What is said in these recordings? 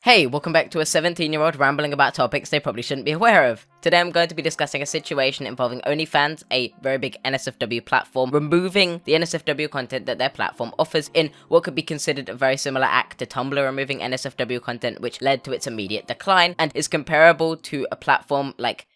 Hey, welcome back to a 17-year-old rambling about topics they probably shouldn't be aware of. Today I'm going to be discussing a situation involving OnlyFans, a very big NSFW platform, removing the NSFW content that their platform offers in what could be considered a very similar act to Tumblr removing NSFW content, which led to its immediate decline, and is comparable to a platform like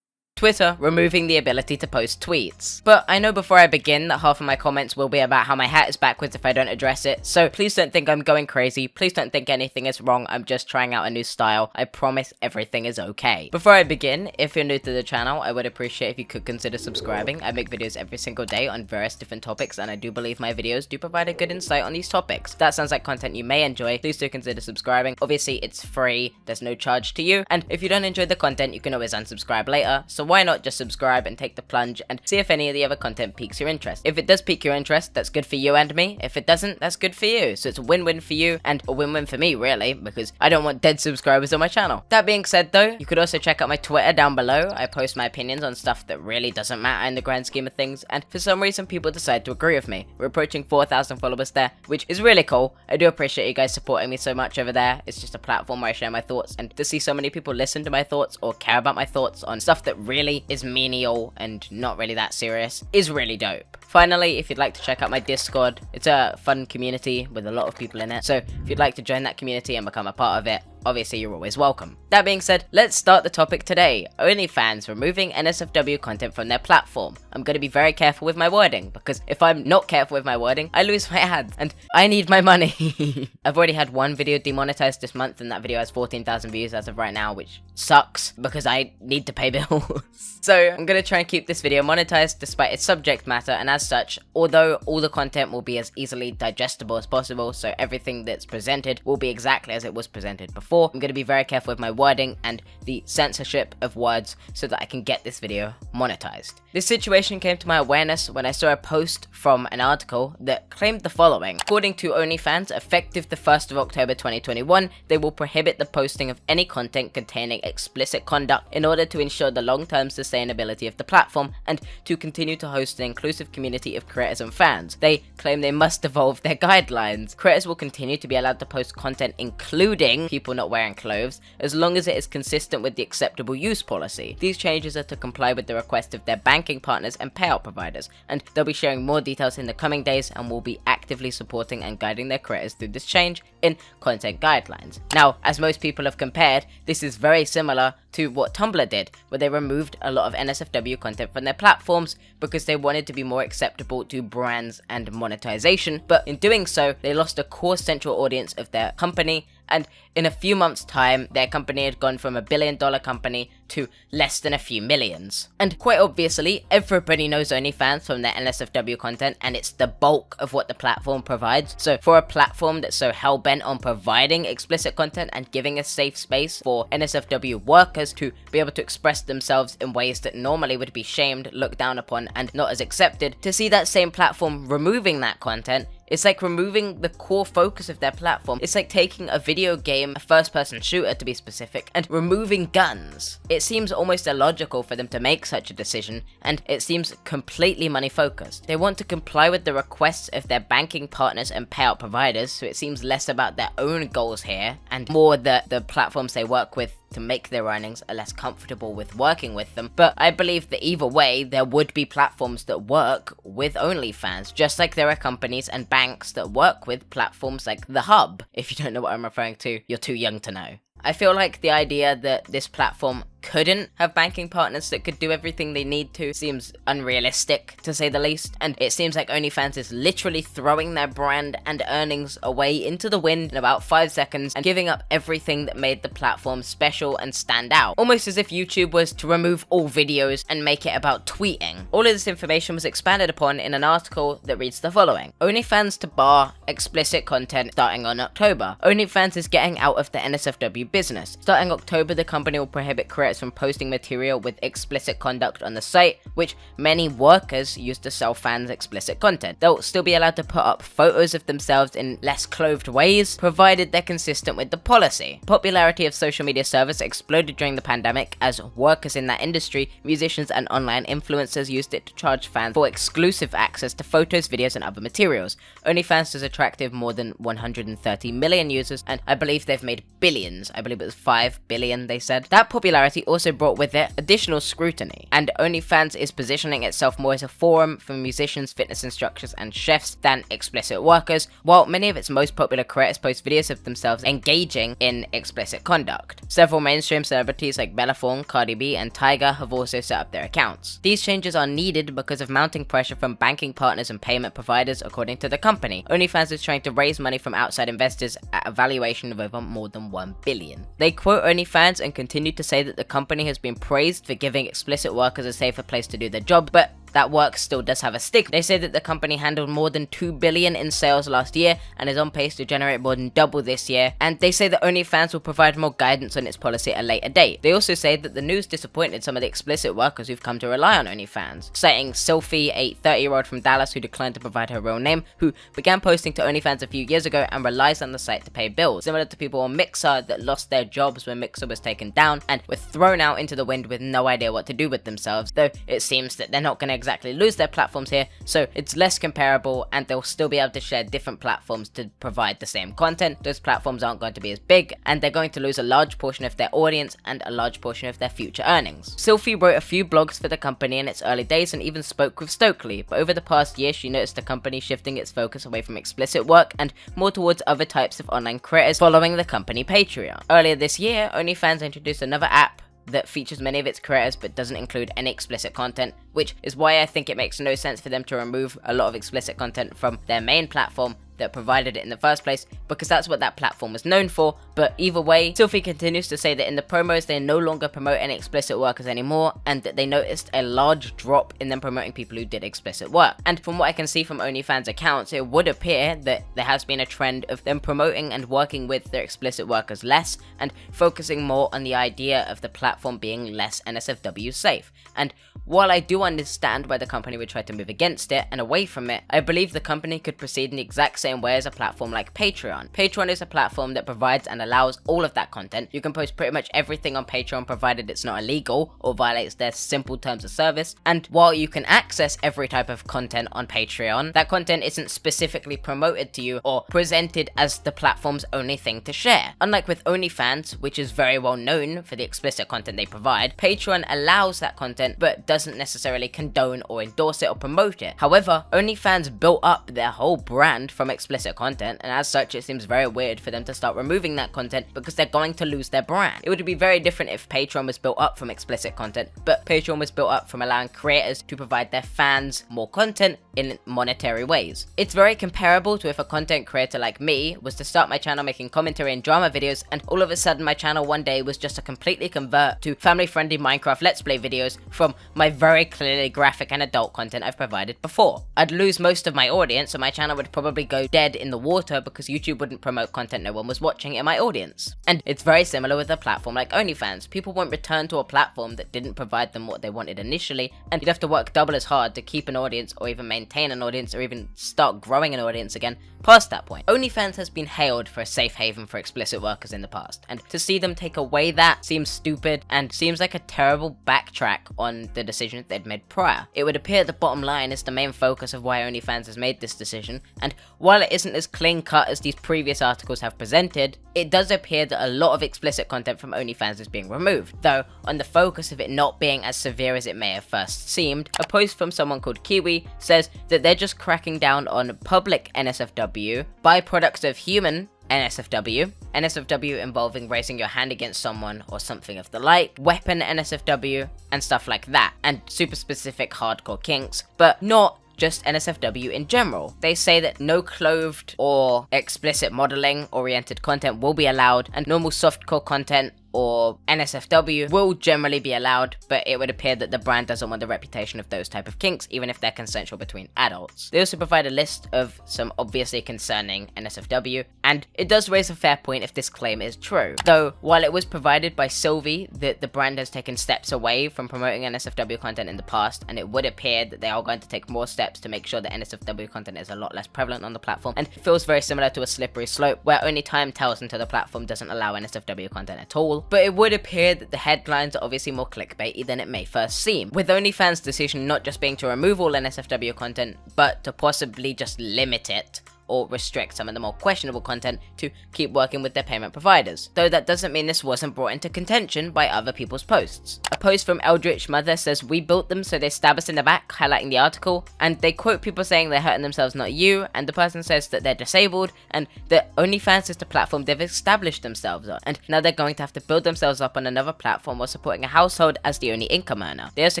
Twitter removing the ability to post tweets. But I know before I begin that half of my comments will be about how my hat is backwards if I don't address it, so please don't think I'm going crazy, please don't think anything is wrong, I'm just trying out a new style, I promise everything is okay. Before I begin, if you're new to the channel, I would appreciate if you could consider subscribing. I make videos every single day on various different topics, and I do believe my videos do provide a good insight on these topics. If that sounds like content you may enjoy, please do consider subscribing. Obviously, it's free, there's no charge to you, and if you don't enjoy the content, you can always unsubscribe later, so why not just subscribe and take the plunge and see if any of the other content piques your interest. If it does pique your interest, that's good for you and me. If it doesn't, that's good for you. So it's a win-win for you and a win-win for me, really, because I don't want dead subscribers on my channel. That being said though, you could also check out my Twitter down below. I post my opinions on stuff that really doesn't matter in the grand scheme of things, and for some reason people decide to agree with me. We're approaching 4,000 followers there, which is really cool. I do appreciate you guys supporting me so much over there. It's just a platform where I share my thoughts, and to see so many people listen to my thoughts or care about my thoughts on stuff that really is menial and not really that serious is really dope. Finally, if you'd like to check out my Discord, it's a fun community with a lot of people in it, so if you'd like to join that community and become a part of it, obviously you're always welcome. That being said, let's start the topic today. OnlyFans removing NSFW content from their platform. I'm going to be very careful with my wording, because if I'm not careful with my wording, I lose my ads, and I need my money. I've already had one video demonetized this month, and that video has 14,000 views as of right now, which sucks, because I need to pay bills. So I'm going to try and keep this video monetized despite its subject matter, and as such, although all the content will be as easily digestible as possible, so everything that's presented will be exactly as it was presented before, I'm going to be very careful with my wording and the censorship of words so that I can get this video monetized. This situation came to my awareness when I saw a post from an article that claimed the following. According to OnlyFans, effective the 1st of October 2021, they will prohibit the posting of any content containing explicit conduct in order to ensure the long-term sustainability of the platform and to continue to host an inclusive community of creators and fans. They claim they must evolve their guidelines. Creators will continue to be allowed to post content including people not wearing clothes, as long as it is consistent with the acceptable use policy. These changes are to comply with the request of their banking partners and payout providers, and they'll be sharing more details in the coming days and will be actively supporting and guiding their creators through this change in content guidelines. Now, as most people have compared, this is very similar to what Tumblr did, where they removed a lot of NSFW content from their platforms because they wanted to be more acceptable to brands and monetization, but in doing so, they lost a core central audience of their company, and in a few months' time, their company had gone from $1 billion company to less than a few millions. And quite obviously, everybody knows OnlyFans from their NSFW content, and it's the bulk of what the platform provides. So for a platform that's so hell-bent on providing explicit content and giving a safe space for NSFW workers to be able to express themselves in ways that normally would be shamed, looked down upon, and not as accepted, to see that same platform removing that content, it's like removing the core focus of their platform. It's like taking a video game, a first-person shooter to be specific, and removing guns. It seems almost illogical for them to make such a decision, and it seems completely money-focused. They want to comply with the requests of their banking partners and payout providers, so it seems less about their own goals here, and more that the platforms they work with to make their earnings are less comfortable with working with them. But I believe that either way, there would be platforms that work with OnlyFans, just like there are companies and banks that work with platforms like The Hub. If you don't know what I'm referring to, you're too young to know. I feel like the idea that this platform couldn't have banking partners that could do everything they need to seems unrealistic, to say the least, and it seems like OnlyFans is literally throwing their brand and earnings away into the wind in about 5 seconds and giving up everything that made the platform special and stand out, almost as if YouTube was to remove all videos and make it about tweeting. All of this information was expanded upon in an article that reads the following. OnlyFans to bar explicit content starting on October. OnlyFans is getting out of the NSFW business. Starting October, the company will prohibit creators creators from posting material with explicit conduct on the site, which many workers use to sell fans explicit content. They'll still be allowed to put up photos of themselves in less clothed ways, provided they're consistent with the policy. Popularity of social media service exploded during the pandemic as workers in that industry, musicians and online influencers used it to charge fans for exclusive access to photos, videos and other materials. OnlyFans has attracted more than 130 million users, and I believe they've made billions. I believe it was 5 billion they said. That popularity also brought with it additional scrutiny, and OnlyFans is positioning itself more as a forum for musicians, fitness instructors and chefs than explicit workers, while many of its most popular creators post videos of themselves engaging in explicit conduct. Several mainstream celebrities like Bella Thorne, Cardi B and Tyga have also set up their accounts. These changes are needed because of mounting pressure from banking partners and payment providers, according to the company. OnlyFans is trying to raise money from outside investors at a valuation of over more than 1 billion. They quote OnlyFans and continue to say that the company has been praised for giving explicit workers a safer place to do their job, but that work still does have a stigma. They say that the company handled more than 2 billion in sales last year and is on pace to generate more than double this year, and they say that OnlyFans will provide more guidance on its policy at a later date. They also say that the news disappointed some of the explicit workers who've come to rely on OnlyFans, citing Sylphie, a 30-year-old from Dallas who declined to provide her real name, who began posting to OnlyFans a few years ago and relies on the site to pay bills, similar to people on Mixer that lost their jobs when Mixer was taken down and were thrown out into the wind with no idea what to do with themselves, though it seems that they're not going to exactly lose their platforms here, so it's less comparable and they'll still be able to share different platforms to provide the same content. Those platforms aren't going to be as big and they're going to lose a large portion of their audience and a large portion of their future earnings. Sylphie wrote a few blogs for the company in its early days and even spoke with Stokely, but over the past year she noticed the company shifting its focus away from explicit work and more towards other types of online creators following the company Patreon. Earlier this year, OnlyFans introduced another app that features many of its creators but doesn't include any explicit content, which is why I think it makes no sense for them to remove a lot of explicit content from their main platform that provided it in the first place, because that's what that platform was known for. But either way, Sylphie continues to say that in the promos they no longer promote any explicit workers anymore, and that they noticed a large drop in them promoting people who did explicit work. And from what I can see from OnlyFans accounts, it would appear that there has been a trend of them promoting and working with their explicit workers less, and focusing more on the idea of the platform being less NSFW safe. And while I do understand why the company would try to move against it and away from it, I believe the company could proceed in the exact same way as a platform like Patreon. Patreon is a platform that provides and allows all of that content. You can post pretty much everything on Patreon provided it's not illegal or violates their simple terms of service. And while you can access every type of content on Patreon, that content isn't specifically promoted to you or presented as the platform's only thing to share. Unlike with OnlyFans, which is very well known for the explicit content they provide, Patreon allows that content but doesn't necessarily condone or endorse it or promote it. However, OnlyFans built up their whole brand from explicit content, and as such it seems very weird for them to start removing that content because they're going to lose their brand. It would be very different if Patreon was built up from explicit content, but Patreon was built up from allowing creators to provide their fans more content in monetary ways. It's very comparable to if a content creator like me was to start my channel making commentary and drama videos, and all of a sudden my channel one day was just to completely convert to family-friendly Minecraft Let's Play videos from my very clearly graphic and adult content I've provided before. I'd lose most of my audience, so my channel would probably go dead in the water because YouTube wouldn't promote content no one was watching in my audience. And it's very similar with a platform like OnlyFans. People won't return to a platform that didn't provide them what they wanted initially, and you'd have to work double as hard to keep an audience or even maintain an audience or even start growing an audience again past that point. OnlyFans has been hailed for a safe haven for explicit workers in the past, and to see them take away that seems stupid and seems like a terrible backtrack on the decision they'd made prior. It would appear the bottom line is the main focus of why OnlyFans has made this decision, and while it isn't as clean cut as these previous articles have presented, it does appear that a lot of explicit content from OnlyFans is being removed, though on the focus of it not being as severe as it may have first seemed. A post from someone called Kiwi says that they're just cracking down on public NSFW, byproducts of human NSFW, NSFW involving raising your hand against someone or something of the like, weapon NSFW, and stuff like that, and super specific hardcore kinks, but not just NSFW in general. They say that no clothed or explicit modeling oriented content will be allowed, and normal softcore content or NSFW will generally be allowed, but it would appear that the brand doesn't want the reputation of those type of kinks, even if they're consensual between adults. They also provide a list of some obviously concerning NSFW, and it does raise a fair point if this claim is true. Though, while it was provided by Sylvie that the brand has taken steps away from promoting NSFW content in the past, and it would appear that they are going to take more steps to make sure that NSFW content is a lot less prevalent on the platform, and it feels very similar to a slippery slope where only time tells until the platform doesn't allow NSFW content at all. But it would appear that the headlines are obviously more clickbaity than it may first seem, with OnlyFans' decision not just being to remove all NSFW content, but to possibly just limit it or restrict some of the more questionable content to keep working with their payment providers. Though that doesn't mean this wasn't brought into contention by other people's posts. A post from Eldritch Mother says, "We built them so they stab us in the back," highlighting the article, and they quote people saying they're hurting themselves, not you, and the person says that they're disabled, and that OnlyFans is the platform they've established themselves on, and now they're going to have to build themselves up on another platform while supporting a household as the only income earner. They also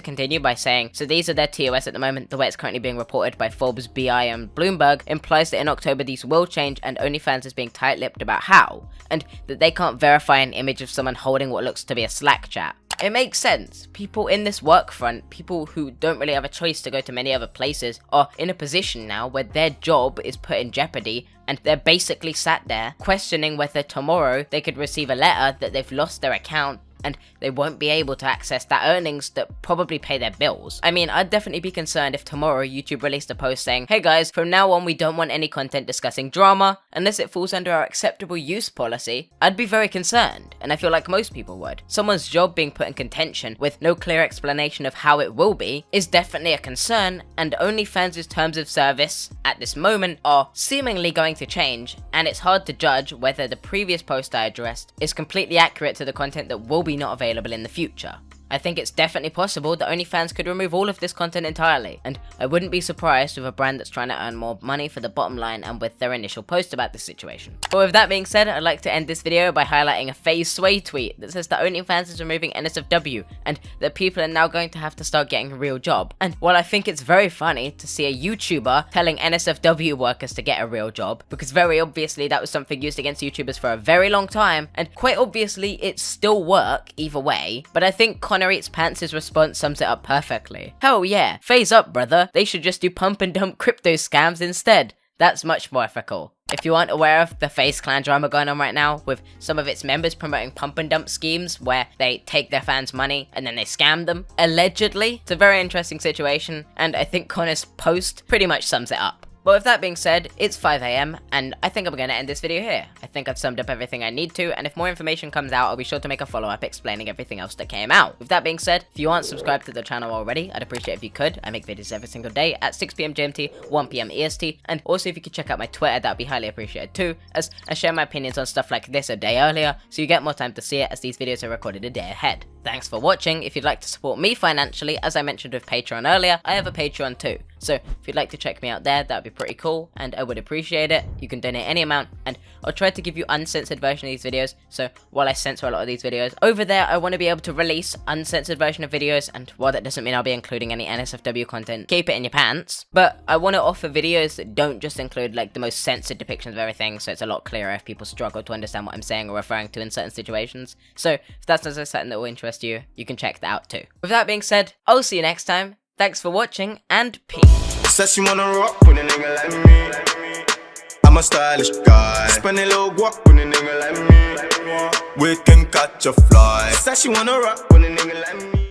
continue by saying, "So these are their TOS at the moment. The way it's currently being reported by Forbes, BI, and Bloomberg implies that in October these will change, and OnlyFans is being tight-lipped about how, and that they can't verify an image of someone holding what looks to be a Slack chat." It makes sense. People in this work front, people who don't really have a choice to go to many other places, are in a position now where their job is put in jeopardy, and they're basically sat there questioning whether tomorrow they could receive a letter that they've lost their account and they won't be able to access that earnings that probably pay their bills. I mean, I'd definitely be concerned if tomorrow YouTube released a post saying, "Hey guys, from now on we don't want any content discussing drama unless it falls under our acceptable use policy." I'd be very concerned, and I feel like most people would. Someone's job being put in contention with no clear explanation of how it will be is definitely a concern, and OnlyFans' terms of service at this moment are seemingly going to change, and it's hard to judge whether the previous post I addressed is completely accurate to the content that will be not available in the future. I think it's definitely possible that OnlyFans could remove all of this content entirely, and I wouldn't be surprised with a brand that's trying to earn more money for the bottom line and with their initial post about this situation. But with that being said, I'd like to end this video by highlighting a FaZe Sway tweet that says that OnlyFans is removing NSFW and that people are now going to have to start getting a real job. And while I think it's very funny to see a YouTuber telling NSFW workers to get a real job, because very obviously that was something used against YouTubers for a very long time, and quite obviously it still work either way, but I think Connor Eats Pants' response sums it up perfectly. Hell yeah, phase up brother, they should just do pump and dump crypto scams instead. That's much more ethical. If you aren't aware of the FaZe Clan drama going on right now, with some of its members promoting pump and dump schemes where they take their fans' money and then they scam them, allegedly, it's a very interesting situation, and I think Connor's post pretty much sums it up. But with that being said, it's 5 AM, and I think I'm going to end this video here. I think I've summed up everything I need to, and if more information comes out, I'll be sure to make a follow-up explaining everything else that came out. With that being said, if you aren't subscribed to the channel already, I'd appreciate if you could. I make videos every single day at 6 PM GMT, 1 PM EST, and also if you could check out my Twitter, that'd be highly appreciated too, as I share my opinions on stuff like this a day earlier, so you get more time to see it as these videos are recorded a day ahead. Thanks for watching. If you'd like to support me financially, as I mentioned with Patreon earlier, I have a Patreon too. So if you'd like to check me out there, that'd be pretty cool, and I would appreciate it. You can donate any amount, and I'll try to give you uncensored version of these videos. So while I censor a lot of these videos, over there I want to be able to release uncensored version of videos, and while that doesn't mean I'll be including any NSFW content, keep it in your pants. But I want to offer videos that don't just include like the most censored depictions of everything, so it's a lot clearer if people struggle to understand what I'm saying or referring to in certain situations. So if that's something that will interest you, you can check that out too. With that being said, I'll see you next time. Thanks for watching, and peace. Says she wanna rock with a nigga like me. I'm a stylish guy. Spend a little guap with a nigga like me. We can catch a fly. Says she wanna rock with a nigga like me.